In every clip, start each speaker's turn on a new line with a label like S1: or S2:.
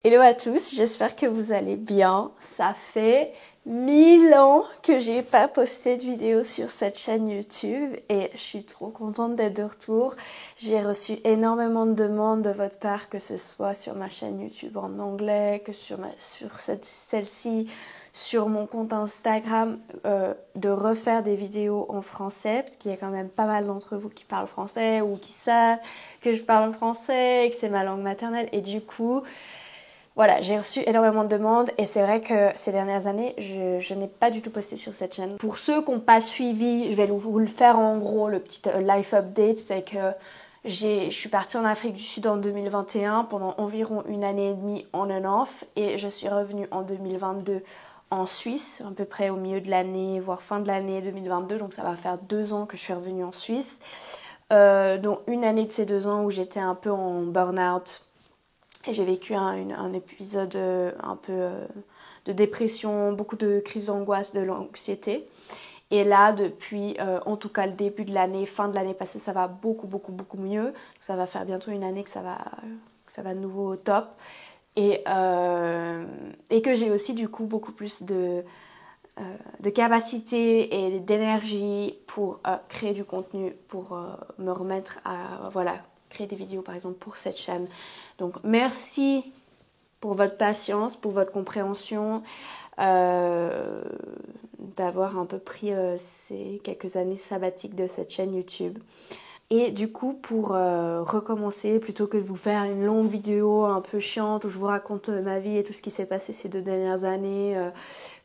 S1: Hello à tous, j'espère que vous allez bien. Ça fait 1000 ans que j'ai pas posté de vidéo sur cette chaîne YouTube et je suis trop contente d'être de retour. J'ai reçu énormément de demandes de votre part, que ce soit sur ma chaîne YouTube en anglais, que sur celle-ci, sur mon compte Instagram, de refaire des vidéos en français, parce qu'il y a quand même pas mal d'entre vous qui parlent français ou qui savent que je parle français et que c'est ma langue maternelle. Et du coup, voilà, j'ai reçu énormément de demandes et c'est vrai que ces dernières années, je n'ai pas du tout posté sur cette chaîne. Pour ceux qui n'ont pas suivi, je vais vous le faire en gros, le petit life update, c'est que je suis partie en Afrique du Sud en 2021 pendant environ une année et demie on and off et je suis revenue en 2022 en Suisse, à peu près au milieu de l'année, voire fin de l'année 2022, donc ça va faire 2 ans que je suis revenue en Suisse. Donc une année de ces 2 ans où j'étais un peu en burn-out. Et j'ai vécu un épisode un peu de dépression, beaucoup de crises d'angoisse, de l'anxiété. Et là, depuis en tout cas le début de l'année, fin de l'année passée, ça va beaucoup mieux. Ça va faire bientôt une année que ça va de nouveau au top. Et que j'ai aussi du coup beaucoup plus de capacité et d'énergie pour créer du contenu, pour me remettre à créer des vidéos par exemple pour cette chaîne. Donc merci pour votre patience, pour votre compréhension, d'avoir un peu pris ces quelques années sabbatiques de cette chaîne YouTube. Et du coup, pour recommencer, plutôt que de vous faire une longue vidéo un peu chiante où je vous raconte ma vie et tout ce qui s'est passé ces 2 dernières années,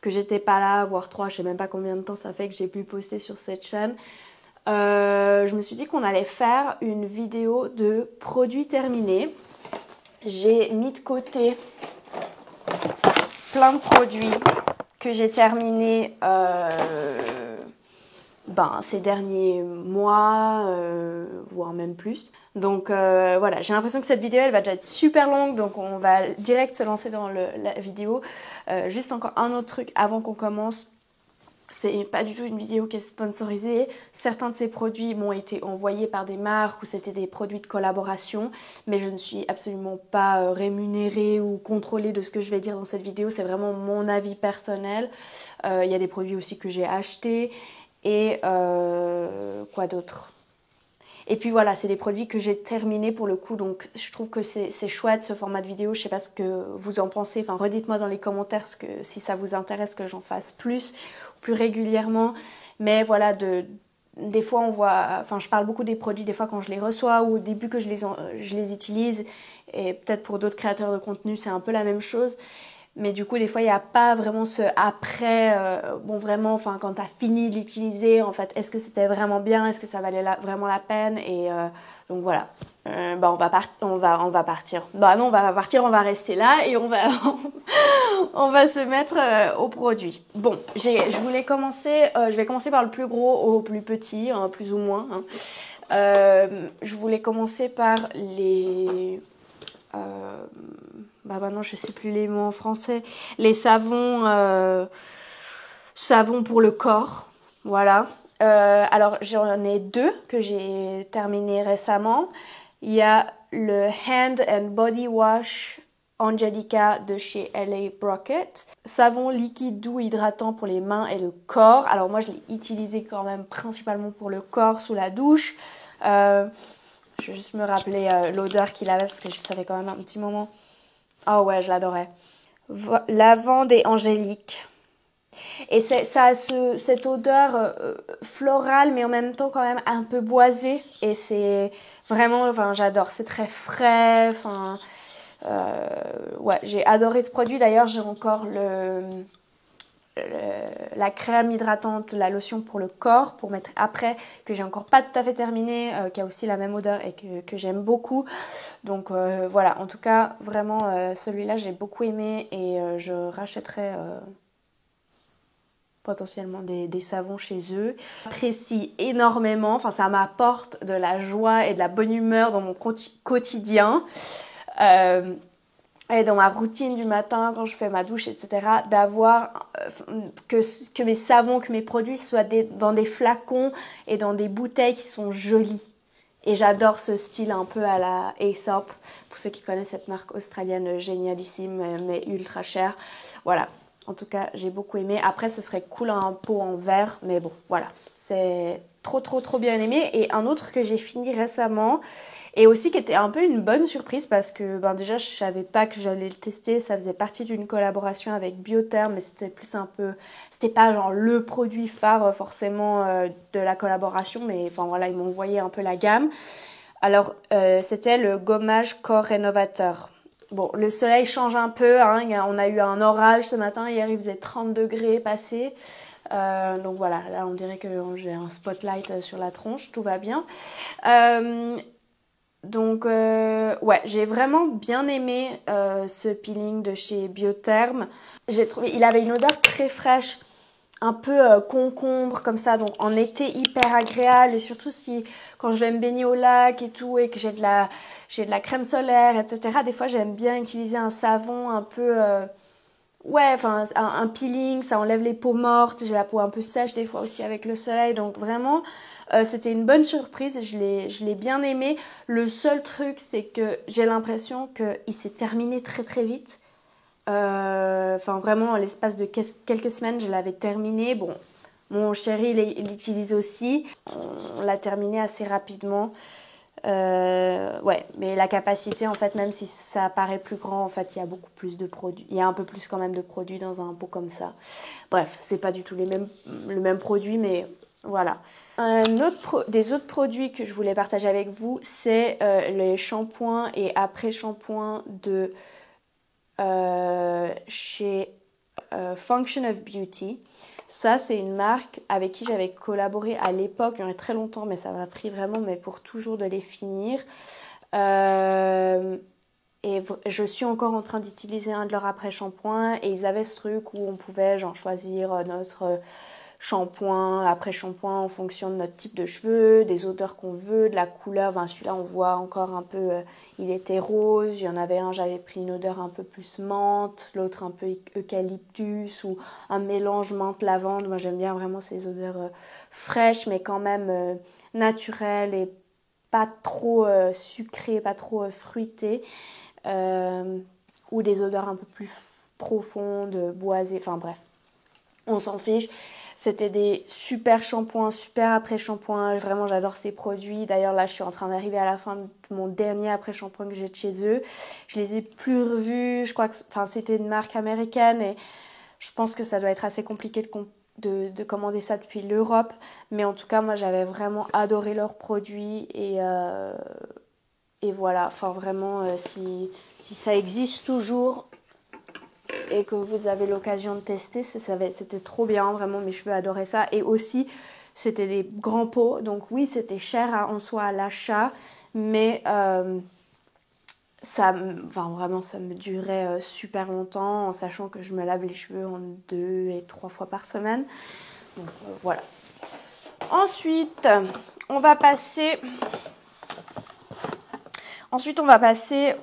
S1: que j'étais pas là, voire 3, je sais même pas combien de temps ça fait que j'ai pu poster sur cette chaîne, je me suis dit qu'on allait faire une vidéo de produits terminés. J'ai mis de côté plein de produits que j'ai terminés ces derniers mois, voire même plus. Donc voilà, j'ai l'impression que cette vidéo elle va déjà être super longue, donc on va direct se lancer dans la vidéo. Juste encore un autre truc avant qu'on commence. C'est pas du tout une vidéo qui est sponsorisée. Certains de ces produits m'ont été envoyés par des marques ou c'était des produits de collaboration, mais je ne suis absolument pas rémunérée ou contrôlée de ce que je vais dire dans cette vidéo. C'est vraiment mon avis personnel. Il y a des produits aussi que j'ai achetés et quoi d'autre ? Et puis voilà, c'est des produits que j'ai terminés pour le coup, donc je trouve que c'est chouette ce format de vidéo. Je sais pas ce que vous en pensez, enfin redites-moi dans les commentaires si ça vous intéresse que j'en fasse plus régulièrement. Mais voilà, des fois on voit, enfin je parle beaucoup des produits des fois quand je les reçois ou au début que je les utilise. Et peut-être pour d'autres créateurs de contenu c'est un peu la même chose. Mais du coup, des fois, il n'y a pas vraiment ce après, vraiment, enfin, quand tu as fini de l'utiliser, en fait, est-ce que c'était vraiment bien, est-ce que ça valait vraiment la peine et donc voilà. On va partir. Bah non, on va pas partir, on va rester là et on va, on va se mettre au produit. Bon, je voulais commencer, je vais commencer par le plus gros au plus petit, hein, plus ou moins. Hein. Je voulais commencer par les... maintenant je sais plus les mots en français, les savons pour le corps, voilà. Alors j'en ai 2 que j'ai terminé récemment. Il y a le Hand and Body Wash Angelica de chez LA Brocket, savon liquide doux hydratant pour les mains et le corps. Alors moi je l'ai utilisé quand même principalement pour le corps sous la douche. Je vais juste me rappeler l'odeur qu'il avait parce que je savais quand même un petit moment. Oh ouais, je l'adorais. Lavande et angélique. Et ça a cette odeur florale, mais en même temps quand même un peu boisée. Et c'est vraiment, enfin, j'adore. C'est très frais. Enfin, ouais, j'ai adoré ce produit. D'ailleurs, j'ai encore la crème hydratante, la lotion pour le corps, pour mettre après, que j'ai encore pas tout à fait terminé, qui a aussi la même odeur et que j'aime beaucoup. Donc voilà, en tout cas, vraiment, celui-là, j'ai beaucoup aimé et je rachèterai potentiellement des savons chez eux. J'apprécie énormément, enfin ça m'apporte de la joie et de la bonne humeur dans mon quotidien. Et dans ma routine du matin, quand je fais ma douche, etc., d'avoir que mes savons, que mes produits soient dans des flacons et dans des bouteilles qui sont jolies. Et j'adore ce style un peu à la Aesop, pour ceux qui connaissent cette marque australienne génialissime, mais ultra chère. Voilà, en tout cas, j'ai beaucoup aimé. Après, ce serait cool un pot en verre, mais bon, voilà. C'est trop bien aimé. Et un autre que j'ai fini récemment, et aussi qui était un peu une bonne surprise parce que déjà je savais pas que j'allais le tester, ça faisait partie d'une collaboration avec Biotherm, mais c'était plus un peu, c'était pas genre le produit phare forcément de la collaboration, mais enfin voilà, ils m'ont envoyé un peu la gamme. Alors c'était le gommage corps rénovateur. Bon, le soleil change un peu, hein, on a eu un orage ce matin, hier il faisait 30 degrés passé. Donc voilà, là on dirait que j'ai un spotlight sur la tronche, tout va bien. Donc ouais, j'ai vraiment bien aimé ce peeling de chez Biotherm. J'ai trouvé, il avait une odeur très fraîche, un peu concombre comme ça, donc en été hyper agréable. Et surtout si quand je vais me baigner au lac et tout et que j'ai de la crème solaire, etc. Des fois j'aime bien utiliser un savon un peu ouais, enfin un peeling, ça enlève les peaux mortes. J'ai la peau un peu sèche des fois aussi avec le soleil, donc vraiment c'était une bonne surprise. Je l'ai bien aimé. Le seul truc, c'est que j'ai l'impression qu'il s'est terminé très vite. Enfin vraiment, à l'espace de quelques semaines, je l'avais terminé. Bon, mon chéri l'utilise aussi. On l'a terminé assez rapidement. Ouais, mais la capacité, en fait, même si ça paraît plus grand, en fait, il y a beaucoup plus de produits. Il y a un peu plus quand même de produits dans un pot comme ça. Bref, c'est pas du tout le même produit, mais voilà. Des autres produits que je voulais partager avec vous, c'est les shampoings et après-shampoings de chez Function of Beauty. Ça, c'est une marque avec qui j'avais collaboré à l'époque, il y en a très longtemps, mais ça m'a pris vraiment, mais pour toujours de les finir. Et je suis encore en train d'utiliser un de leurs après-shampoings et ils avaient ce truc où on pouvait genre choisir notre shampoing, après-shampoing en fonction de notre type de cheveux, des odeurs qu'on veut, de la couleur. Ben, celui-là, on voit encore un peu, il était rose. Il y en avait un, j'avais pris une odeur un peu plus menthe, l'autre un peu eucalyptus ou un mélange menthe-lavande. Moi, j'aime bien vraiment ces odeurs fraîches, mais quand même naturelles et pas trop sucrées, pas trop fruitées. Ou des odeurs un peu plus profondes, boisées, enfin bref, on s'en fiche. C'était des super shampoings, super après-shampoings. Vraiment, j'adore ces produits. D'ailleurs, là, je suis en train d'arriver à la fin de mon dernier après-shampoing que j'ai de chez eux. Je les ai plus revus. Je crois que c'était une marque américaine et je pense que ça doit être assez compliqué de commander ça depuis l'Europe. Mais en tout cas, moi, j'avais vraiment adoré leurs produits et voilà. Enfin, vraiment, si ça existe toujours et que vous avez l'occasion de tester, c'était trop bien, vraiment, mes cheveux adoraient ça. Et aussi, c'était des grands pots, donc oui, c'était cher en soi à l'achat, mais vraiment, ça me durait super longtemps, en sachant que je me lave les cheveux en 2 et 3 fois par semaine. Donc voilà. Ensuite, on va passer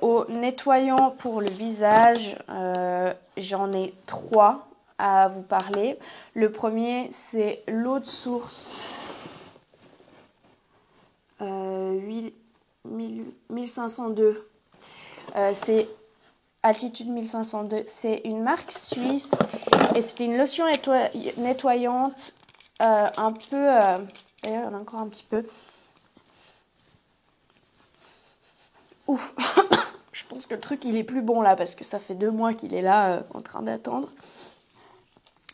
S1: au nettoyant pour le visage. J'en ai 3 à vous parler. Le premier, c'est l'eau de source 1502. C'est Altitude 1502. C'est une marque suisse et c'était une lotion nettoyante un peu... D'ailleurs, il y en a encore un petit peu. Ouf. Je pense que le truc, il est plus bon là, parce que ça fait 2 mois qu'il est là en train d'attendre.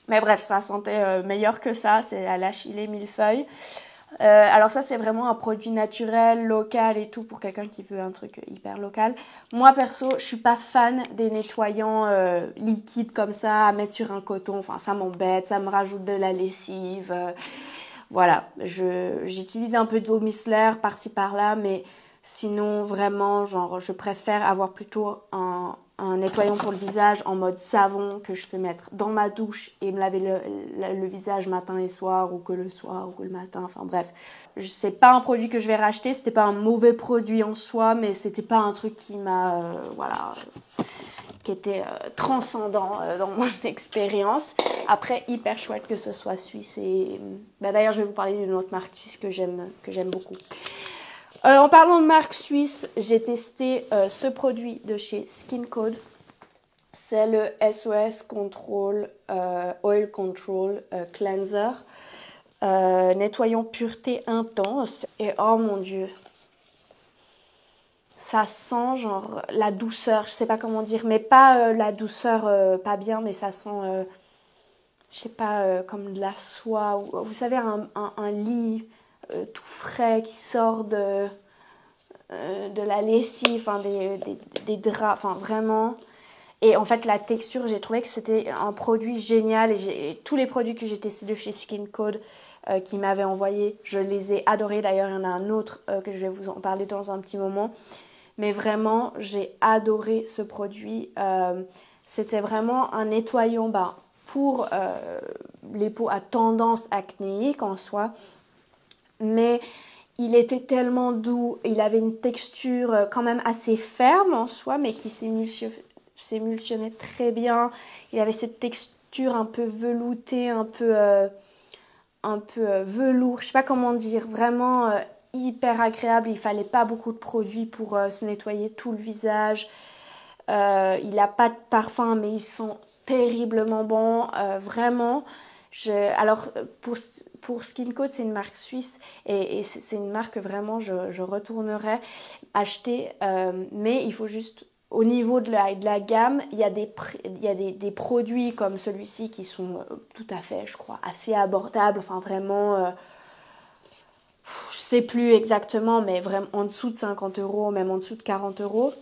S1: Mais bref, ça sentait meilleur que ça. C'est à l'achillée millefeuille. Alors ça, c'est vraiment un produit naturel, local et tout, pour quelqu'un qui veut un truc hyper local. Moi, perso, je suis pas fan des nettoyants liquides comme ça, à mettre sur un coton. Enfin, ça m'embête, ça me rajoute de la lessive. Voilà, j'utilise un peu d'eau micellaire par-ci par-là, mais... Sinon, vraiment, genre, je préfère avoir plutôt un nettoyant pour le visage en mode savon que je peux mettre dans ma douche et me laver le visage matin et soir ou que le soir ou que le matin. Enfin bref, c'est pas un produit que je vais racheter. C'était pas un mauvais produit en soi, mais c'était pas un truc qui m'a, qui était transcendant dans mon expérience. Après, hyper chouette que ce soit suisse et d'ailleurs, je vais vous parler d'une autre marque suisse que j'aime beaucoup. En parlant de marque suisse, j'ai testé ce produit de chez Skin Code. C'est le SOS Control Oil Control Cleanser. Nettoyant pureté intense. Et oh mon dieu, ça sent genre la douceur, je sais pas comment dire, mais pas la douceur pas bien, mais ça sent, je sais pas, comme de la soie, ou vous savez, un lit tout frais qui sort de la lessive, enfin, des draps, enfin vraiment. Et en fait, la texture, j'ai trouvé que c'était un produit génial. Et tous les produits que j'ai testés de chez Skin Code qui m'avaient envoyé, je les ai adorés. D'ailleurs, il y en a un autre que je vais vous en parler dans un petit moment. Mais vraiment, j'ai adoré ce produit. C'était vraiment un nettoyant pour les peaux à tendance acnéique en soi. Mais il était tellement doux. Il avait une texture quand même assez ferme en soi, mais qui s'émulsionnait très bien. Il avait cette texture un peu veloutée, un peu velours. Je sais pas comment dire. Vraiment hyper agréable. Il fallait pas beaucoup de produits pour se nettoyer tout le visage. Il n'a pas de parfum, mais il sent terriblement bon. Vraiment. Alors, pour Skin Code, c'est une marque suisse et c'est une marque que vraiment je retournerais acheter. Mais il faut juste, au niveau de la gamme, il y a des produits comme celui-ci qui sont tout à fait, je crois, assez abordables. Enfin, vraiment, je sais plus exactement, mais vraiment en dessous de 50 €, même en dessous de 40 €.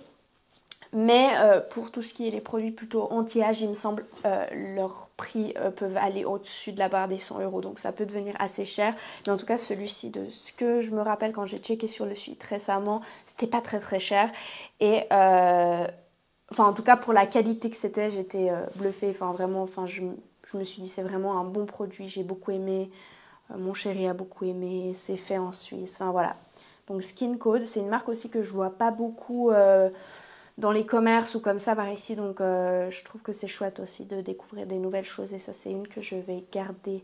S1: Mais pour tout ce qui est les produits plutôt anti-âge, il me semble, leurs prix peuvent aller au-dessus de la barre des 100 €. Donc ça peut devenir assez cher. Mais en tout cas, celui-ci, de ce que je me rappelle quand j'ai checké sur le site récemment, c'était pas très très cher. Et enfin, en tout cas, pour la qualité que c'était, j'étais bluffée. Enfin, vraiment, enfin, je me suis dit, c'est vraiment un bon produit. J'ai beaucoup aimé. Mon chéri a beaucoup aimé. C'est fait en Suisse. Enfin, voilà. Donc Skin Code, c'est une marque aussi que je vois pas beaucoup dans les commerces ou comme ça par ici, donc je trouve que c'est chouette aussi de découvrir des nouvelles choses et ça c'est une que je vais garder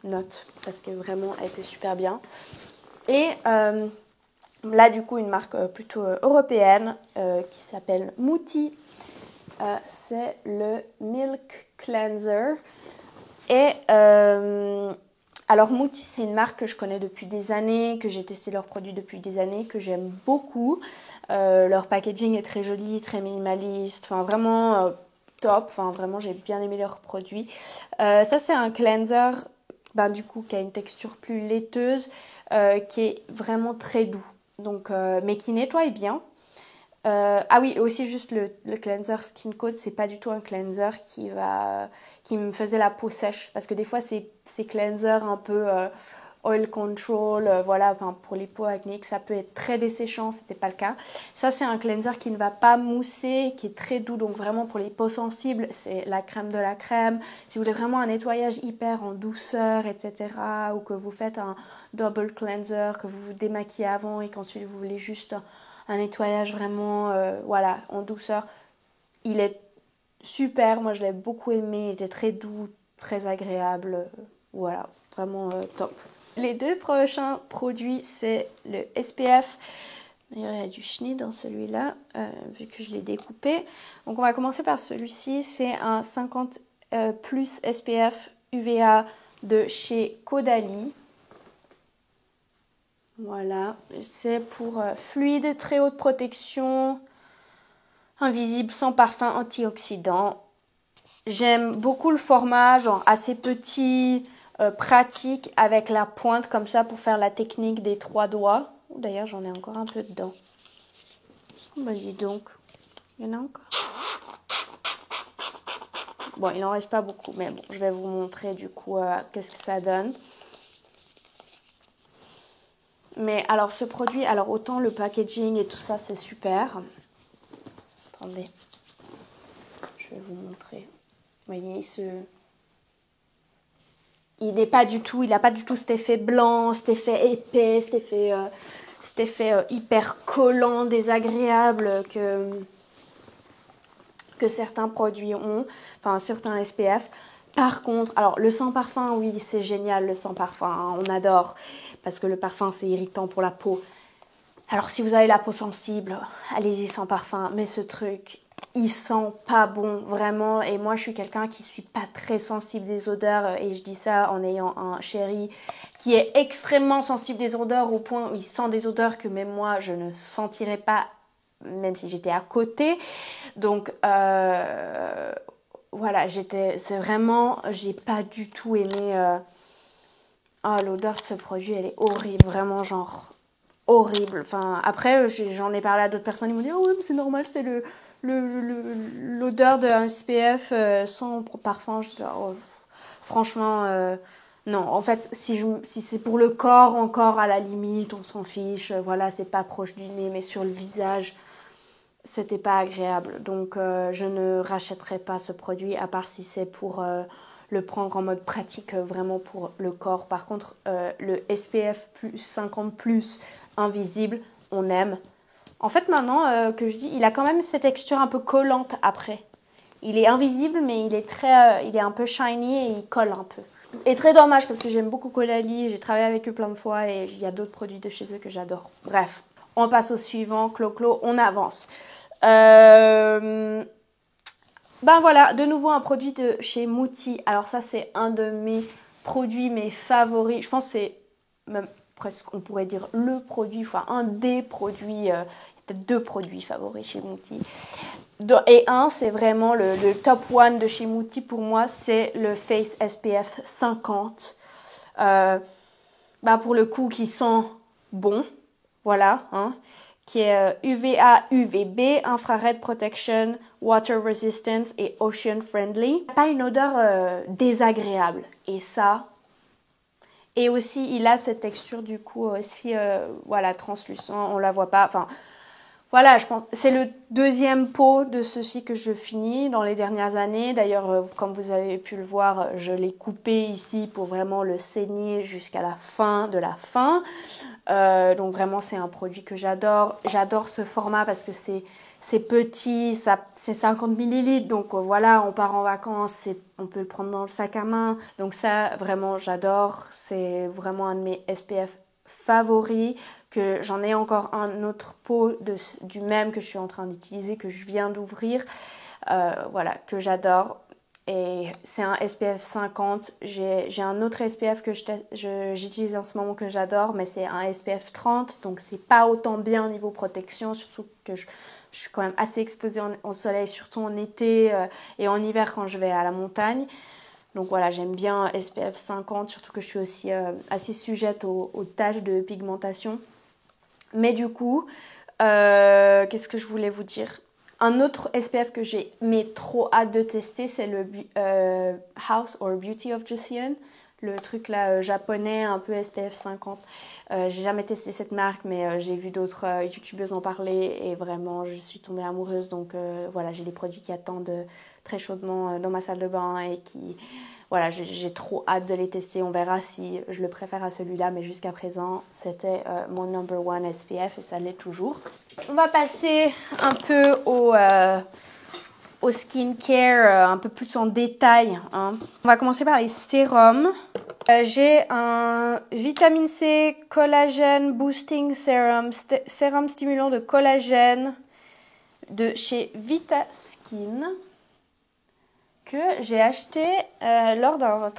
S1: note parce que vraiment elle était super bien. Et là du coup une marque plutôt européenne qui s'appelle Mouti, c'est le Milk Cleanser et alors Mouti, c'est une marque que je connais depuis des années, que j'ai testé leurs produits depuis des années, que j'aime beaucoup. Leur packaging est très joli, très minimaliste, enfin vraiment top, enfin vraiment j'ai bien aimé leurs produits. Ça c'est un cleanser du coup qui a une texture plus laiteuse, qui est vraiment très doux, donc, mais qui nettoie bien. Ah oui, aussi juste le cleanser Skin Code, c'est pas du tout un cleanser qui me faisait la peau sèche. Parce que des fois, ces cleansers un peu oil control, voilà, enfin, pour les peaux acnéiques, ça peut être très desséchant, c'était pas le cas. Ça, c'est un cleanser qui ne va pas mousser, qui est très doux, donc vraiment pour les peaux sensibles, c'est la crème de la crème. Si vous voulez vraiment un nettoyage hyper en douceur, etc., ou que vous faites un double cleanser, que vous vous démaquillez avant et qu'ensuite vous voulez juste un nettoyage vraiment voilà, en douceur. Il est super, moi je l'ai beaucoup aimé, il était très doux, très agréable, voilà, vraiment top. Les deux prochains produits, c'est le SPF. D'ailleurs, il y a du chenille dans celui-là, vu que je l'ai découpé. Donc on va commencer par celui-ci, c'est un 50 plus SPF UVA de chez Caudalie. Voilà, c'est pour fluide, très haute protection, invisible, sans parfum, antioxydant. J'aime beaucoup le format, genre assez petit, pratique, avec la pointe comme ça pour faire la technique des 3 doigts. D'ailleurs, j'en ai encore un peu dedans. Oh, bah dis donc, il y en a encore. Bon, il n'en reste pas beaucoup, mais bon, je vais vous montrer du coup qu'est-ce que ça donne. Mais alors ce produit, alors autant le packaging et tout ça c'est super. Attendez, je vais vous montrer. Vous voyez, il n'a pas du tout cet effet blanc, cet effet épais, cet effet hyper collant, désagréable que certains produits ont, enfin certains SPF. Par contre, alors le sans parfum, oui, c'est génial le sans parfum, hein, on adore, parce que le parfum c'est irritant pour la peau. Alors si vous avez la peau sensible, allez-y sans parfum, mais ce truc, il sent pas bon, vraiment. Et moi, je suis quelqu'un qui suis pas très sensible des odeurs, et je dis ça en ayant un chéri qui est extrêmement sensible des odeurs, au point où il sent des odeurs que même moi, je ne sentirais pas, même si j'étais à côté. Donc, voilà, c'est vraiment, j'ai pas du tout aimé... Oh, l'odeur de ce produit, elle est horrible, vraiment, genre... horrible. Enfin, après, j'en ai parlé à d'autres personnes, ils m'ont dit oh, ouais, mais c'est normal, c'est l'odeur d'un SPF sans parfum. Je dis, oh, franchement, non. En fait, si c'est pour le corps, encore à la limite, on s'en fiche. Voilà, c'est pas proche du nez, mais sur le visage, c'était pas agréable. Donc, je ne rachèterai pas ce produit, à part si c'est pour le prendre en mode pratique, vraiment pour le corps. Par contre, le SPF plus 50 plus invisible, on aime. En fait, maintenant que je dis, il a quand même cette texture un peu collante après. Il est invisible, mais il est un peu shiny et il colle un peu. Et très dommage parce que j'aime beaucoup Caudalie, j'ai travaillé avec eux plein de fois et il y a d'autres produits de chez eux que j'adore. Bref, on passe au suivant, Clo-Clo, on avance. Ben voilà, de nouveau un produit de chez Mouti. Alors ça, c'est un de mes produits, mes favoris. Je pense que c'est même presque, on pourrait dire le produit, enfin un des produits, il y a peut-être 2 produits favoris chez Mouti. Et un, c'est vraiment le top one de chez Mouti pour moi, c'est le Face SPF 50. Bah pour le coup, qui sent bon, voilà, hein, qui est UVA, UVB, Infrared Protection, Water Resistance et Ocean Friendly. Pas une odeur désagréable. Et ça... Et aussi, il a cette texture du coup aussi, voilà, translucent, on la voit pas. Enfin, voilà, je pense c'est le 2e pot de ceci que je finis dans les dernières années. D'ailleurs, comme vous avez pu le voir, je l'ai coupé ici pour vraiment le saigner jusqu'à la fin de la fin. Donc vraiment, c'est un produit que j'adore. J'adore ce format parce que c'est petit, c'est 50 millilitres, donc voilà, on part en vacances, on peut le prendre dans le sac à main. Donc ça, vraiment, j'adore. C'est vraiment un de mes SPF favoris, que j'en ai encore un autre pot du même que je suis en train d'utiliser, que je viens d'ouvrir, voilà, que j'adore. Et c'est un SPF 50. J'ai un autre SPF que j'utilise en ce moment que j'adore, mais c'est un SPF 30, donc c'est pas autant bien au niveau protection, surtout que je suis quand même assez exposée au soleil, surtout en été et en hiver quand je vais à la montagne. Donc voilà, j'aime bien SPF 50, surtout que je suis aussi assez sujette aux taches de pigmentation. Mais du coup, qu'est-ce que je voulais vous dire ? Un autre SPF que j'ai trop hâte de tester, c'est le House or Beauty of Joseon. Le truc là japonais, un peu SPF 50. J'ai jamais testé cette marque, mais j'ai vu d'autres youtubeuses en parler et vraiment je suis tombée amoureuse. Donc voilà, j'ai des produits qui attendent très chaudement dans ma salle de bain et qui... Voilà, j'ai trop hâte de les tester. On verra si je le préfère à celui-là, mais jusqu'à présent, c'était mon number one SPF et ça l'est toujours. On va passer un peu au skincare, un peu plus en détail, hein. On va commencer par les sérums. J'ai un vitamine C collagène boosting serum, sérum stimulant de collagène de chez Vitaskin, que j'ai acheté lors d'un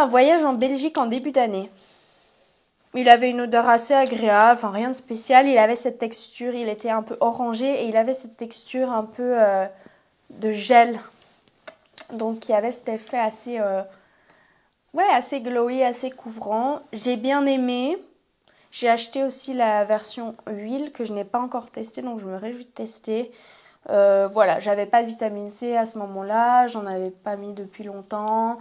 S1: voyage en Belgique en début d'année. Il avait une odeur assez agréable, enfin rien de spécial. Il avait cette texture, il était un peu orangé et il avait cette texture un peu de gel. Donc il y avait cet effet assez, assez glowy, assez couvrant. J'ai bien aimé. J'ai acheté aussi la version huile que je n'ai pas encore testée, donc je me réjouis de tester. Voilà, j'avais pas de vitamine C à ce moment-là, j'en avais pas mis depuis longtemps.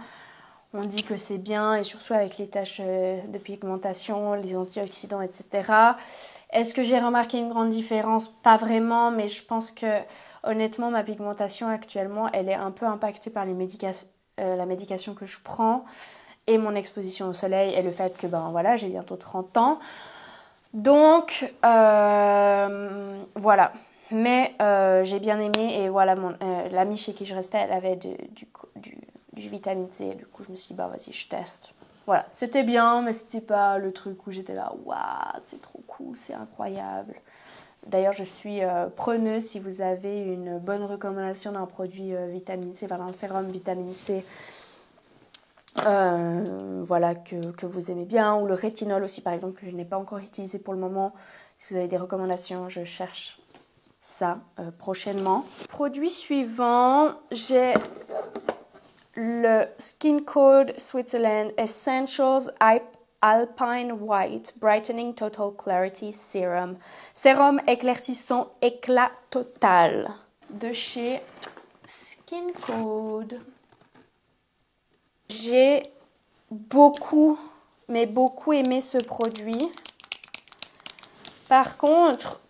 S1: On dit que c'est bien, et surtout avec les taches de pigmentation, les antioxydants, etc. Est-ce que j'ai remarqué une grande différence? Pas vraiment, mais je pense que honnêtement, ma pigmentation actuellement, elle est un peu impactée par la médication que je prends et mon exposition au soleil et le fait que voilà, j'ai bientôt 30 ans. Donc, voilà. Mais j'ai bien aimé et voilà, l'amie chez qui je restais, elle avait du vitamine C. Du coup, je me suis dit, vas-y, je teste. Voilà, c'était bien, mais c'était pas le truc où j'étais là, waouh, c'est trop cool. beaucoup, c'est incroyable. D'ailleurs, je suis preneuse si vous avez une bonne recommandation d'un produit vitamine C, enfin un sérum vitamine C, voilà, que vous aimez bien, ou le rétinol aussi par exemple, que je n'ai pas encore utilisé pour le moment. Si vous avez des recommandations, je cherche ça prochainement. Produit suivant, j'ai le Skin Code Switzerland Essentials Alpine White Brightening Total Clarity Serum. Sérum éclaircissant éclat total de chez Skin Code. J'ai beaucoup, mais beaucoup aimé ce produit. Par contre,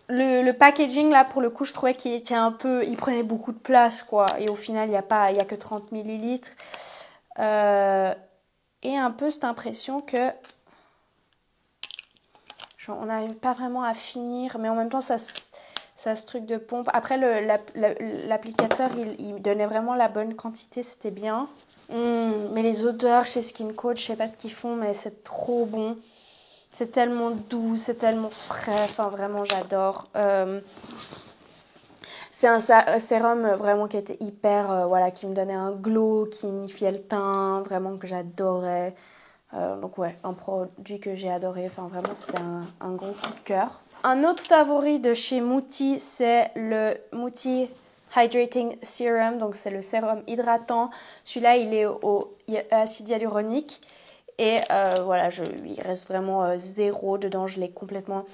S1: le packaging là pour le coup je trouvais qu'il était un peu, il prenait beaucoup de place quoi, et au final il y a que 30 millilitres et un peu cette impression que on n'arrive pas vraiment à finir, mais en même temps ça ce truc de pompe. Après l'applicateur il donnait vraiment la bonne quantité, c'était bien. Mais les odeurs chez Skin Code, je sais pas ce qu'ils font, mais c'est trop bon. C'est tellement doux, c'est tellement frais, enfin vraiment j'adore. C'est un sérum vraiment qui était hyper, voilà, qui me donnait un glow, qui unifiait le teint, vraiment que j'adorais. Donc ouais, un produit que j'ai adoré, enfin vraiment c'était un gros coup de cœur. Un autre favori de chez Muti, c'est le Muti Hydrating Serum, donc c'est le sérum hydratant. Celui-là il est au acide hyaluronique. Et voilà, il reste vraiment zéro dedans, je l'ai complètement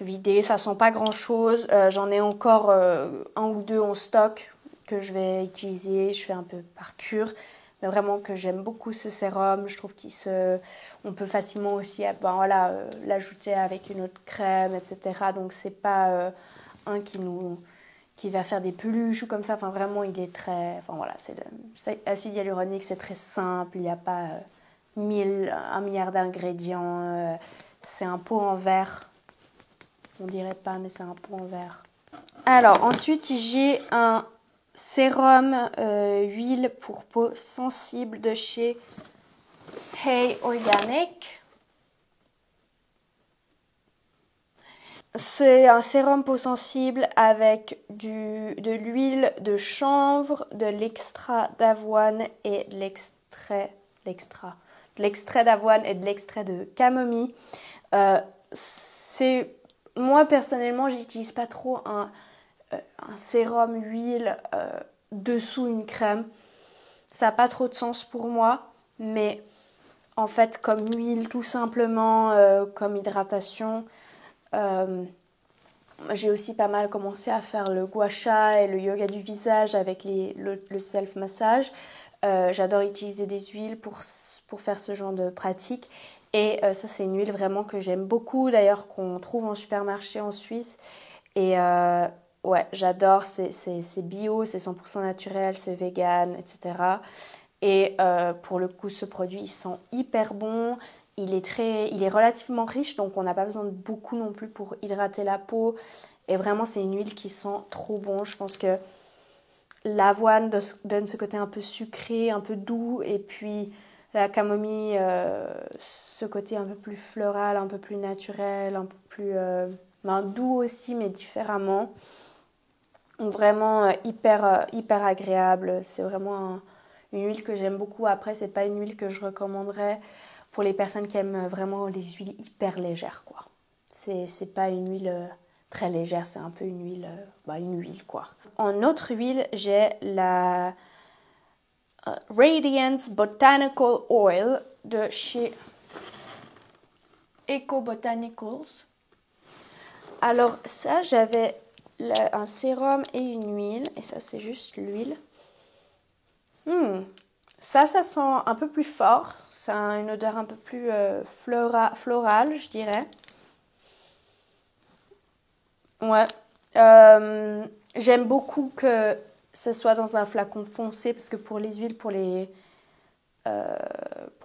S1: vidé. Ça sent pas grand chose. J'en ai encore un ou deux en stock que je vais utiliser. Je fais un peu par cure. Mais vraiment que j'aime beaucoup ce sérum. Je trouve on peut facilement aussi voilà, l'ajouter avec une autre crème, etc. Donc c'est pas un qui va faire des peluches ou comme ça. Enfin vraiment, il est très... Enfin voilà, c'est acide hyaluronique, c'est très simple. Il n'y a pas... 1 milliard d'ingrédients. C'est un pot en verre. On dirait pas, mais c'est un pot en verre. Alors, ensuite, j'ai un sérum huile pour peau sensible de chez Hey Organic. C'est un sérum peau sensible avec de l'huile de chanvre, de l'extrait d'avoine et de l'extrait d'avoine et de l'extrait de camomille. Moi personnellement, j'utilise pas trop un sérum huile dessous une crème. Ça n'a pas trop de sens pour moi, mais en fait comme huile tout simplement, comme hydratation. J'ai aussi pas mal commencé à faire le gua sha et le yoga du visage avec le self-massage. J'adore utiliser des huiles pour faire ce genre de pratique. Et ça, c'est une huile vraiment que j'aime beaucoup, d'ailleurs, qu'on trouve en supermarché en Suisse. Et ouais, j'adore, c'est bio, c'est 100% naturel, c'est vegan, etc. Et pour le coup, ce produit, il sent hyper bon. Il est relativement riche, donc on n'a pas besoin de beaucoup non plus pour hydrater la peau. Et vraiment, c'est une huile qui sent trop bon. Je pense que l'avoine donne ce côté un peu sucré, un peu doux. Et puis la camomille, ce côté un peu plus floral, un peu plus naturel, un peu plus doux aussi, mais différemment. Donc vraiment hyper agréable. C'est vraiment une huile que j'aime beaucoup. Après, c'est pas une huile que je recommanderais pour les personnes qui aiment vraiment les huiles hyper légères, quoi. C'est pas une huile très légère, c'est un peu une huile, quoi. En autre huile, j'ai la Radiance Botanical Oil de chez Eco Botanicals. Alors ça, j'avais un sérum et une huile, et ça c'est juste l'huile. Ça sent un peu plus fort, ça a une odeur un peu plus florale, je dirais. Ouais. J'aime beaucoup que ce soit dans un flacon foncé, parce que pour les huiles, pour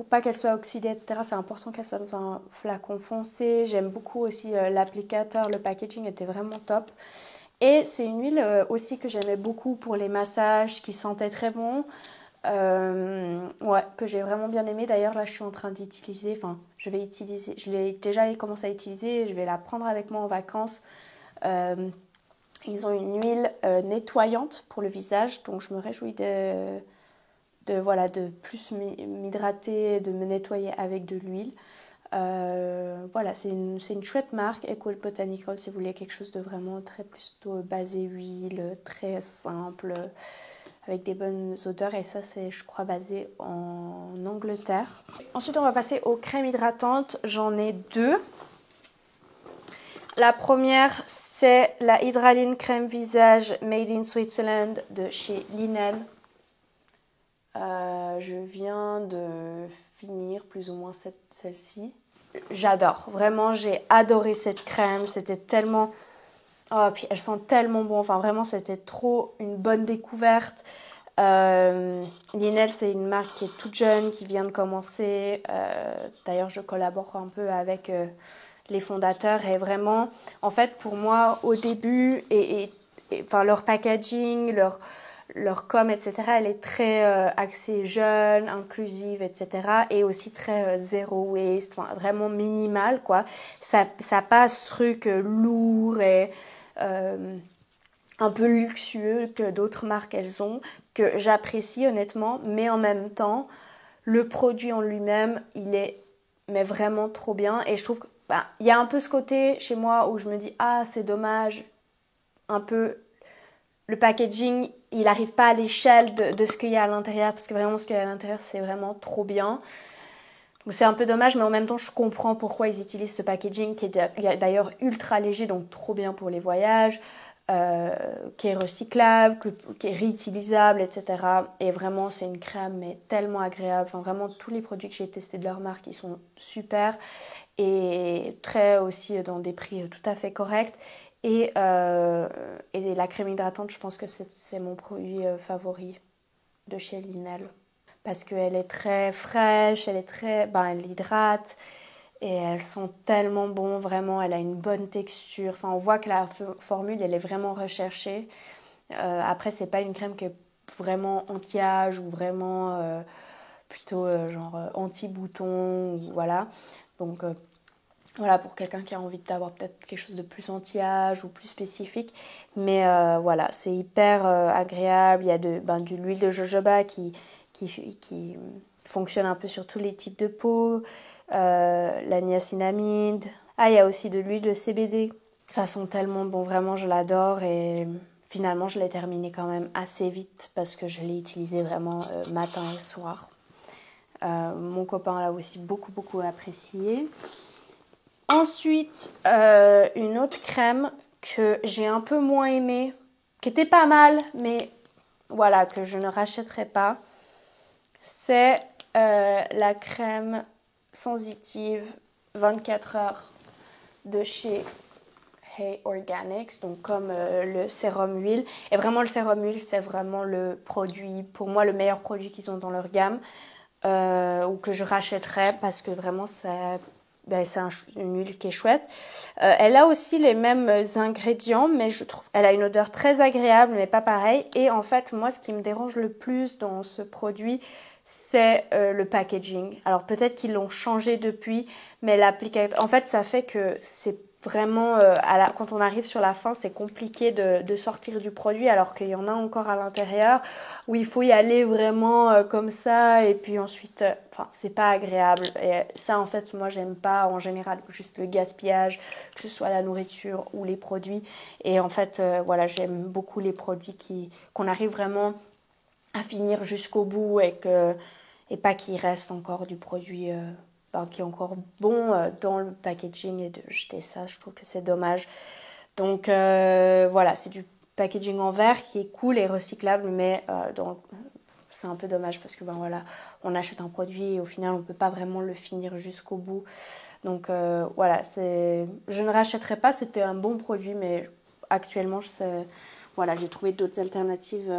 S1: pas qu'elles soient oxydées, etc., c'est important qu'elles soient dans un flacon foncé. J'aime beaucoup aussi l'applicateur, le packaging était vraiment top. Et c'est une huile aussi que j'aimais beaucoup pour les massages, qui sentait très bon. Ouais, que j'ai vraiment bien aimé. D'ailleurs, là, je suis en train d'utiliser, enfin, je l'ai déjà commencé à utiliser, je vais la prendre avec moi en vacances. Ils ont une huile nettoyante pour le visage, donc je me réjouis voilà, de plus m'hydrater, de me nettoyer avec de l'huile. Voilà, c'est une chouette marque, Eco Botanical, si vous voulez quelque chose de vraiment très plutôt basé huile, très simple, avec des bonnes odeurs. Et ça, c'est, je crois, basé en Angleterre. Ensuite, on va passer aux crèmes hydratantes. J'en ai deux. La première, c'est la Hydraline crème visage Made in Switzerland de chez Linel. Je viens de finir plus ou moins celle-ci. J'adore, vraiment j'ai adoré cette crème, c'était tellement... Oh, puis elle sent tellement bon, enfin vraiment c'était trop une bonne découverte. Linel, c'est une marque qui est toute jeune, qui vient de commencer. D'ailleurs je collabore un peu avec les fondateurs et vraiment, en fait pour moi au début, enfin, leur packaging, leur com, etc., elle est très axée jeune, inclusive, etc. Et aussi très zéro waste, enfin, vraiment minimale, quoi. Ça n'a pas ce truc lourd et un peu luxueux que d'autres marques, elles ont, que j'apprécie honnêtement. Mais en même temps, le produit en lui-même, il est mais vraiment trop bien. Et je trouve qu'il y a un peu ce côté chez moi où je me dis, ah, c'est dommage, un peu... Le packaging, il n'arrive pas à l'échelle de ce qu'il y a à l'intérieur, parce que vraiment ce qu'il y a à l'intérieur, c'est vraiment trop bien. Donc c'est un peu dommage, mais en même temps, je comprends pourquoi ils utilisent ce packaging, qui est d'ailleurs ultra léger, donc trop bien pour les voyages, qui est recyclable, qui est réutilisable, etc. Et vraiment, c'est une crème mais tellement agréable. Enfin, vraiment, tous les produits que j'ai testés de leur marque, ils sont super et très aussi dans des prix tout à fait corrects. Et la crème hydratante, je pense que c'est mon produit favori de chez Linel. Parce qu'elle est très fraîche, elle hydrate et elle sent tellement bon, vraiment, elle a une bonne texture. Enfin, on voit que la formule, elle est vraiment recherchée. Après, c'est pas une crème qui est vraiment anti-âge ou vraiment plutôt genre anti-bouton, voilà. Donc, voilà, pour quelqu'un qui a envie d'avoir peut-être quelque chose de plus anti-âge ou plus spécifique. Mais voilà, c'est hyper agréable. Il y a de l'huile de jojoba qui fonctionne un peu sur tous les types de peau. La niacinamide. Ah, il y a aussi de l'huile de CBD. Ça sent tellement bon, vraiment, je l'adore. Et finalement, je l'ai terminé quand même assez vite parce que je l'ai utilisé vraiment matin et soir. Mon copain l'a aussi beaucoup, beaucoup apprécié. Ensuite, une autre crème que j'ai un peu moins aimée, qui était pas mal, mais voilà, que je ne rachèterai pas, c'est la crème sensitive 24 heures de chez Hey Organics, donc comme le sérum huile. Et vraiment, le sérum huile, c'est vraiment le produit, pour moi, le meilleur produit qu'ils ont dans leur gamme, ou que je rachèterais parce que vraiment, c'est une huile qui est chouette. Elle a aussi les mêmes ingrédients, mais je trouve elle a une odeur très agréable, mais pas pareil. Et en fait, moi, ce qui me dérange le plus dans ce produit, c'est le packaging. Alors peut-être qu'ils l'ont changé depuis, mais l'application, en fait, ça fait que c'est vraiment, quand on arrive sur la fin, c'est compliqué de sortir du produit, alors qu'il y en a encore à l'intérieur, où il faut y aller vraiment comme ça, et puis ensuite, c'est pas agréable. Et ça, en fait, moi, j'aime pas, en général, juste le gaspillage, que ce soit la nourriture ou les produits. Et en fait, voilà, j'aime beaucoup les produits qu'on arrive vraiment à finir jusqu'au bout et pas qu'il reste encore du produit qui est encore bon dans le packaging et de jeter ça. Je trouve que c'est dommage. Donc voilà, c'est du packaging en verre qui est cool et recyclable, mais c'est un peu dommage parce que voilà, on achète un produit et au final on ne peut pas vraiment le finir jusqu'au bout. Donc voilà, je ne rachèterai pas, c'était un bon produit, mais actuellement voilà, j'ai trouvé d'autres alternatives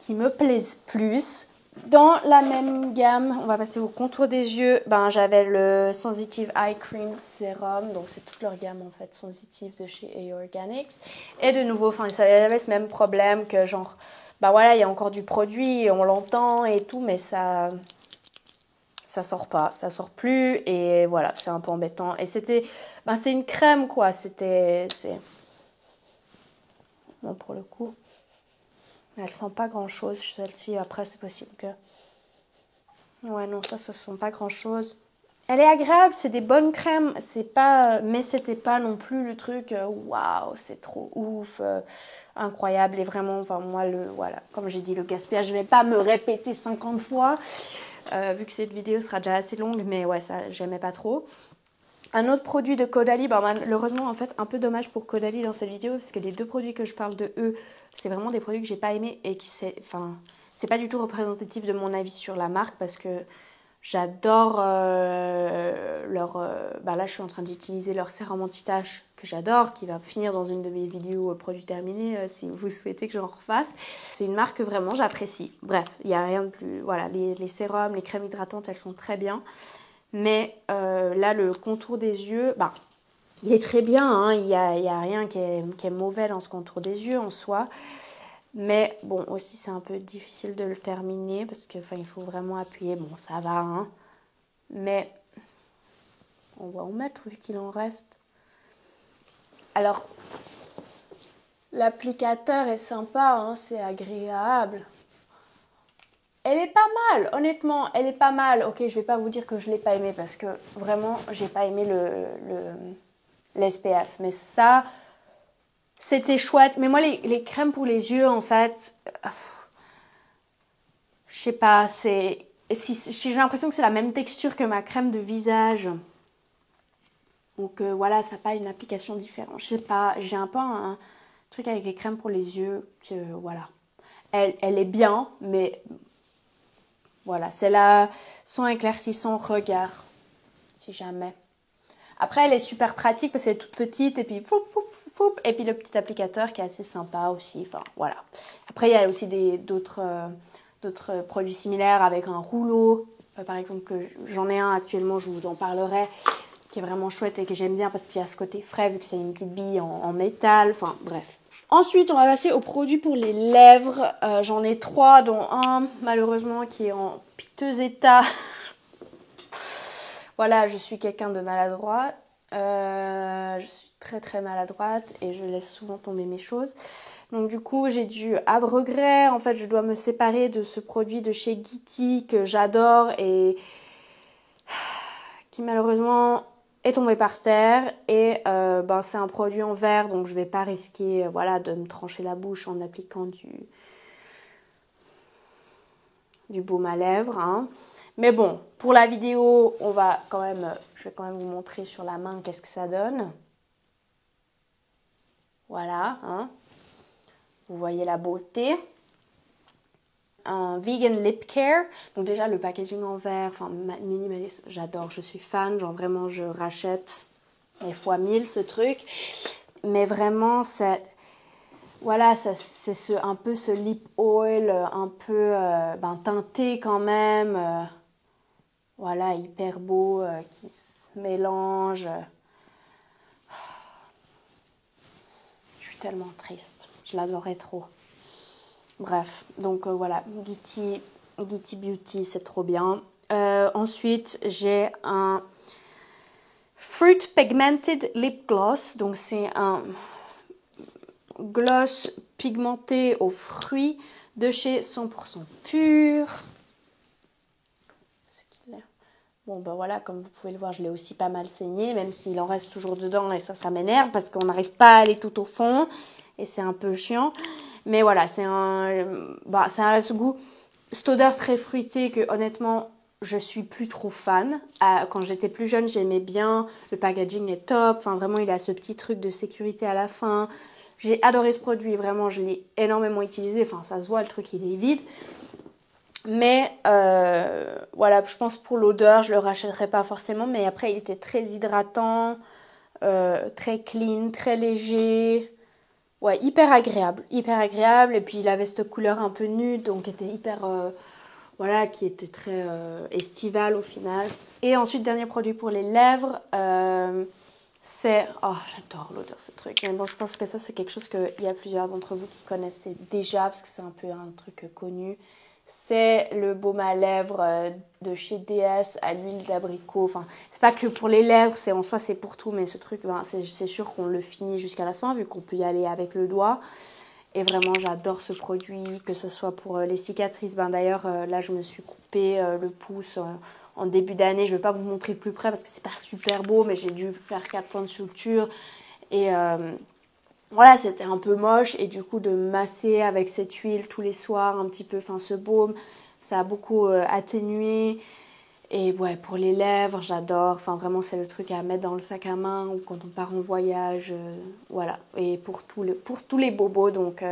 S1: qui me plaisent plus. Dans la même gamme, on va passer au contour des yeux. J'avais le Sensitive Eye Cream Serum, donc c'est toute leur gamme en fait sensitive de chez A Organics. Et de nouveau, ça avait ce même problème que genre bah voilà, il y a encore du produit, on l'entend et tout, mais ça sort pas, ça sort plus et voilà, c'est un peu embêtant. Et c'était, ben c'est une crème quoi, bon pour le coup, elle sent pas grand chose celle-ci. Après c'est possible que, ouais non ça sent pas grand chose. Elle est agréable, c'est des bonnes crèmes, c'est pas, mais c'était pas non plus le truc, waouh, c'est trop ouf, incroyable et vraiment, enfin moi voilà, comme j'ai dit le gaspillage, je vais pas me répéter 50 fois, vu que cette vidéo sera déjà assez longue, mais ouais ça j'aimais pas trop. Un autre produit de Caudalie, bah malheureusement en fait un peu dommage pour Caudalie dans cette vidéo parce que les 2 produits que je parle de eux, c'est vraiment des produits que j'ai pas aimés et qui c'est pas du tout représentatif de mon avis sur la marque parce que j'adore bah là je suis en train d'utiliser leur sérum anti-tache que j'adore, qui va finir dans une de mes vidéos produits terminés si vous souhaitez que j'en refasse. C'est une marque que vraiment j'apprécie. Bref, il n'y a rien de plus, voilà, les sérums, les crèmes hydratantes, elles sont très bien. Mais là, le contour des yeux, bah, il est très bien, hein, il y a rien qui est mauvais dans ce contour des yeux en soi. Mais bon, aussi c'est un peu difficile de le terminer parce que, il faut vraiment appuyer. Bon, ça va, hein. Mais on va en mettre vu qu'il en reste. Alors, l'applicateur est sympa, hein, c'est agréable. Elle est pas mal, honnêtement, elle est pas mal. Ok, je vais pas vous dire que je l'ai pas aimé parce que vraiment, j'ai pas aimé l'SPF. Mais ça, c'était chouette. Mais moi, les crèmes pour les yeux, en fait, je sais pas, j'ai l'impression que c'est la même texture que ma crème de visage. Donc voilà, ça n'a pas une application différente. Je sais pas, j'ai un peu un truc avec les crèmes pour les yeux que voilà. Elle est bien, mais voilà, c'est la son éclaircissant regard, si jamais. Après, elle est super pratique parce qu'elle est toute petite et puis foup, foup, foup, et puis le petit applicateur qui est assez sympa aussi. Enfin, voilà. Après, il y a aussi d'autres produits similaires avec un rouleau. Par exemple, que j'en ai un actuellement, je vous en parlerai, qui est vraiment chouette et que j'aime bien parce qu'il y a ce côté frais vu que c'est une petite bille en métal. Enfin, bref. Ensuite, on va passer aux produits pour les lèvres. J'en ai 3, dont un, malheureusement, qui est en piteux état. Voilà, je suis quelqu'un de maladroit. Je suis très très maladroite et je laisse souvent tomber mes choses. Donc du coup, j'ai dû, à regret, en fait, je dois me séparer de ce produit de chez Guity que j'adore et qui malheureusement est tombé par terre. Et c'est un produit en verre, donc je vais pas risquer voilà, de me trancher la bouche en appliquant du baume à lèvres, hein. Mais bon, pour la vidéo, je vais quand même vous montrer sur la main qu'est-ce que ça donne. Voilà, hein. Vous voyez la beauté. Un vegan lip care. Donc déjà le packaging en verre, minimaliste, j'adore, je suis fan, genre vraiment je rachète les fois 1000 ce truc. Mais vraiment c'est un peu ce lip oil un peu teinté quand même. Voilà, hyper beau, qui se mélange. Je suis tellement triste, je l'adorais trop. Bref, donc voilà, Guity Beauty, c'est trop bien. Ensuite, j'ai un Fruit Pigmented Lip Gloss. Donc c'est un gloss pigmenté aux fruits de chez 100% Pur. Bon ben voilà, comme vous pouvez le voir, je l'ai aussi pas mal saigné, même s'il en reste toujours dedans et ça m'énerve parce qu'on n'arrive pas à aller tout au fond et c'est un peu chiant. Mais voilà, ça a ce goût, cette odeur très fruitée que honnêtement, je suis plus trop fan. Quand j'étais plus jeune, j'aimais bien, le packaging est top, enfin vraiment il a ce petit truc de sécurité à la fin. J'ai adoré ce produit, vraiment je l'ai énormément utilisé, enfin ça se voit, le truc il est vide. Mais voilà, je pense pour l'odeur, je le rachèterai pas forcément. Mais après, il était très hydratant, très clean, très léger. Ouais, hyper agréable, hyper agréable. Et puis il avait cette couleur un peu nude, donc était hyper, qui était très estivale au final. Et ensuite, dernier produit pour les lèvres, c'est... Oh, j'adore l'odeur de ce truc. Mais bon, je pense que ça, c'est quelque chose qu'il y a plusieurs d'entre vous qui connaissaient déjà, parce que c'est un peu un truc connu. C'est le baume à lèvres de chez DS à l'huile d'abricot. Enfin, c'est pas que pour les lèvres, en soi, c'est pour tout. Mais ce truc, ben, c'est sûr qu'on le finit jusqu'à la fin, vu qu'on peut y aller avec le doigt. Et vraiment, j'adore ce produit, que ce soit pour les cicatrices. Ben, d'ailleurs, là, je me suis coupé le pouce en début d'année. Je ne vais pas vous montrer de plus près parce que c'est pas super beau, mais j'ai dû faire 4 points de suture. Et voilà, c'était un peu moche. Et du coup, de masser avec cette huile tous les soirs, un petit peu, enfin, ce baume, ça a beaucoup atténué. Et ouais, pour les lèvres, j'adore. Enfin, vraiment, c'est le truc à mettre dans le sac à main ou quand on part en voyage. Voilà. Et pour tous les bobos, donc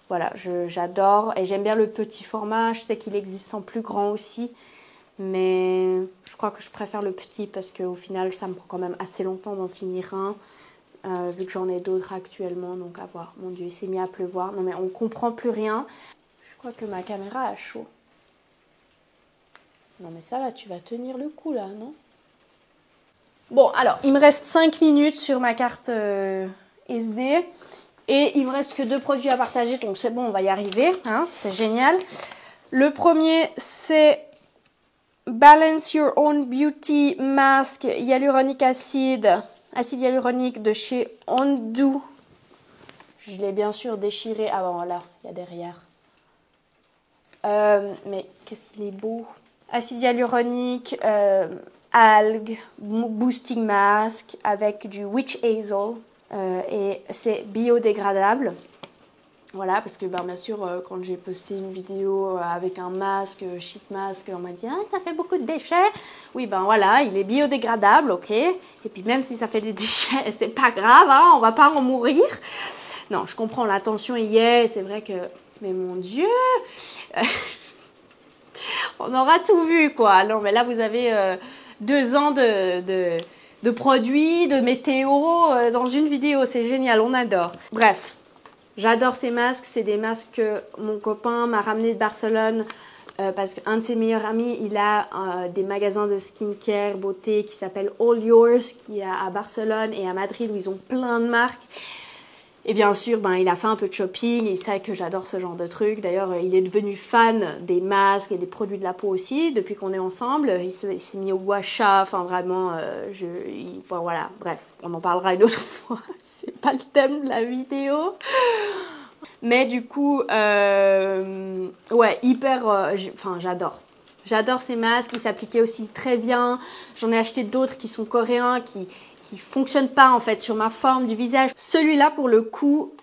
S1: voilà, j'adore. Et j'aime bien le petit format. Je sais qu'il existe en plus grand aussi. Mais je crois que je préfère le petit parce qu'au final, ça me prend quand même assez longtemps d'en finir un. Vu que j'en ai d'autres actuellement, donc à voir. Mon Dieu, il s'est mis à pleuvoir. Non mais on comprend plus rien. Je crois que ma caméra a chaud. Non mais ça va, tu vas tenir le coup là, non? Bon, alors, il me reste 5 minutes sur ma carte SD. Et il me reste que 2 produits à partager, donc c'est bon, on va y arriver. Hein, c'est génial. Le premier, c'est Balance Your Own Beauty Mask Hyaluronic Acid hyaluronique de chez Ondu. Je l'ai bien sûr déchiré. Ah bon, là, il y a derrière. Mais qu'est-ce qu'il est beau. Acide hyaluronique, algues, boosting mask avec du witch hazel. Et c'est biodégradable. Voilà, parce que bien sûr, quand j'ai posté une vidéo avec un masque, sheet mask, on m'a dit « Ah, ça fait beaucoup de déchets !» Oui, ben voilà, il est biodégradable, ok. Et puis même si ça fait des déchets, c'est pas grave, hein, on va pas en mourir. Non, je comprends, l'attention y est, c'est vrai que... Mais mon Dieu on aura tout vu, quoi. Non, mais là, vous avez 2 ans de produits, de météo dans une vidéo, c'est génial, on adore. Bref. J'adore ces masques, c'est des masques que mon copain m'a ramené de Barcelone parce qu'un de ses meilleurs amis, il a des magasins de skincare, beauté qui s'appelle All Yours, qui est à Barcelone et à Madrid où ils ont plein de marques. Et bien sûr, ben, il a fait un peu de shopping, il sait que j'adore ce genre de trucs. D'ailleurs, il est devenu fan des masques et des produits de la peau aussi depuis qu'on est ensemble. Il s'est mis au washa, enfin vraiment, enfin, voilà, bref, on en parlera une autre fois. C'est pas le thème de la vidéo. Mais du coup, ouais, hyper, enfin j'adore. J'adore ces masques, ils s'appliquaient aussi très bien. J'en ai acheté d'autres qui sont coréens, qui fonctionne pas en fait sur ma forme du visage. Celui-là pour le coup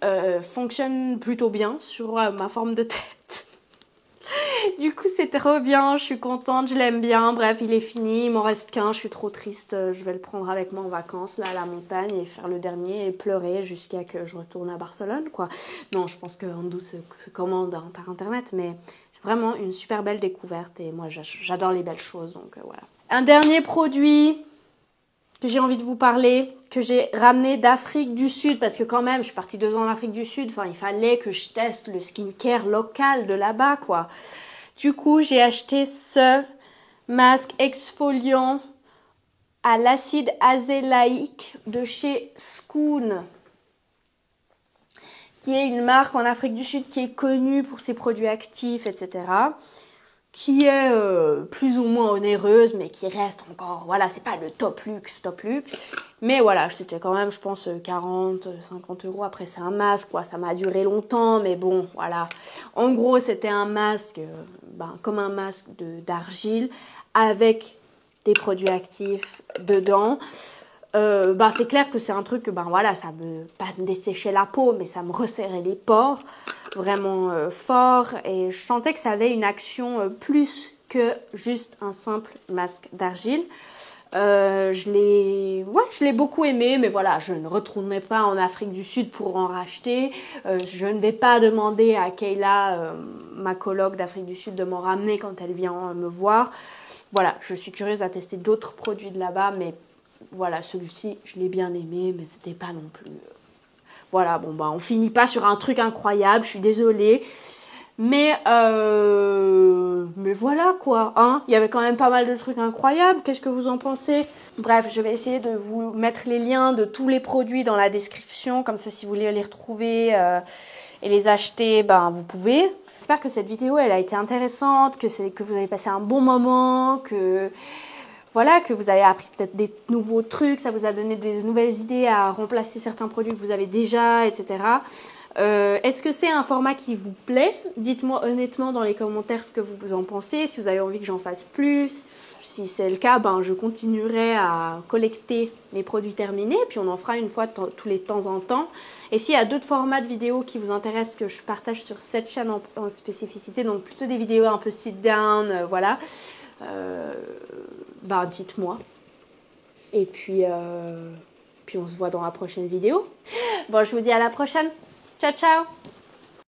S1: fonctionne plutôt bien sur ma forme de tête. Du coup c'est trop bien, je suis contente, je l'aime bien. Bref, il est fini, il m'en reste qu'un, je suis trop triste. Je vais le prendre avec moi en vacances là à la montagne et faire le dernier et pleurer jusqu'à que je retourne à Barcelone quoi. Non, je pense que Andou se commande hein, par internet, mais vraiment une super belle découverte et moi j'adore les belles choses donc voilà. Un dernier produit que j'ai envie de vous parler, que j'ai ramené d'Afrique du Sud, parce que quand même, je suis partie 2 ans en Afrique du Sud, enfin, il fallait que je teste le skincare local de là-bas, quoi. Du coup, j'ai acheté ce masque exfoliant à l'acide azélaïque de chez Skoon, qui est une marque en Afrique du Sud qui est connue pour ses produits actifs, etc., qui est plus ou moins onéreuse, mais qui reste encore, voilà, c'est pas le top luxe, mais voilà, c'était quand même, je pense, 40, 50 euros, après c'est un masque, quoi, ça m'a duré longtemps, mais bon, voilà, en gros, c'était un masque, comme un masque d'argile, avec des produits actifs dedans. C'est clair que c'est un truc que voilà, ça me pas me desséchait la peau, mais ça me resserrait les pores vraiment fort et je sentais que ça avait une action plus que juste un simple masque d'argile. Je l'ai beaucoup aimé, mais voilà, je ne retournerai pas en Afrique du Sud pour en racheter. Je ne vais pas demander à Kayla, ma coloc d'Afrique du Sud, de m'en ramener quand elle vient me voir. Voilà, je suis curieuse à tester d'autres produits de là-bas, mais voilà, celui-ci, je l'ai bien aimé, mais c'était pas non plus... Voilà, bon, on finit pas sur un truc incroyable, je suis désolée. Mais voilà quoi, hein. Il y avait quand même pas mal de trucs incroyables. Qu'est-ce que vous en pensez? Bref, je vais essayer de vous mettre les liens de tous les produits dans la description. Comme ça, si vous voulez les retrouver et les acheter, ben vous pouvez. J'espère que cette vidéo, elle a été intéressante, que vous avez passé un bon moment, que voilà, que vous avez appris peut-être des nouveaux trucs, ça vous a donné des nouvelles idées à remplacer certains produits que vous avez déjà, etc. Est-ce que c'est un format qui vous plaît? Dites-moi honnêtement dans les commentaires ce que vous en pensez, si vous avez envie que j'en fasse plus. Si c'est le cas, ben, je continuerai à collecter mes produits terminés, puis on en fera une fois tous les temps en temps. Et s'il y a d'autres formats de vidéos qui vous intéressent que je partage sur cette chaîne en spécificité, donc plutôt des vidéos un peu sit-down, voilà, ben, dites-moi. Et puis on se voit dans la prochaine vidéo. Bon, je vous dis à la prochaine. Ciao, ciao!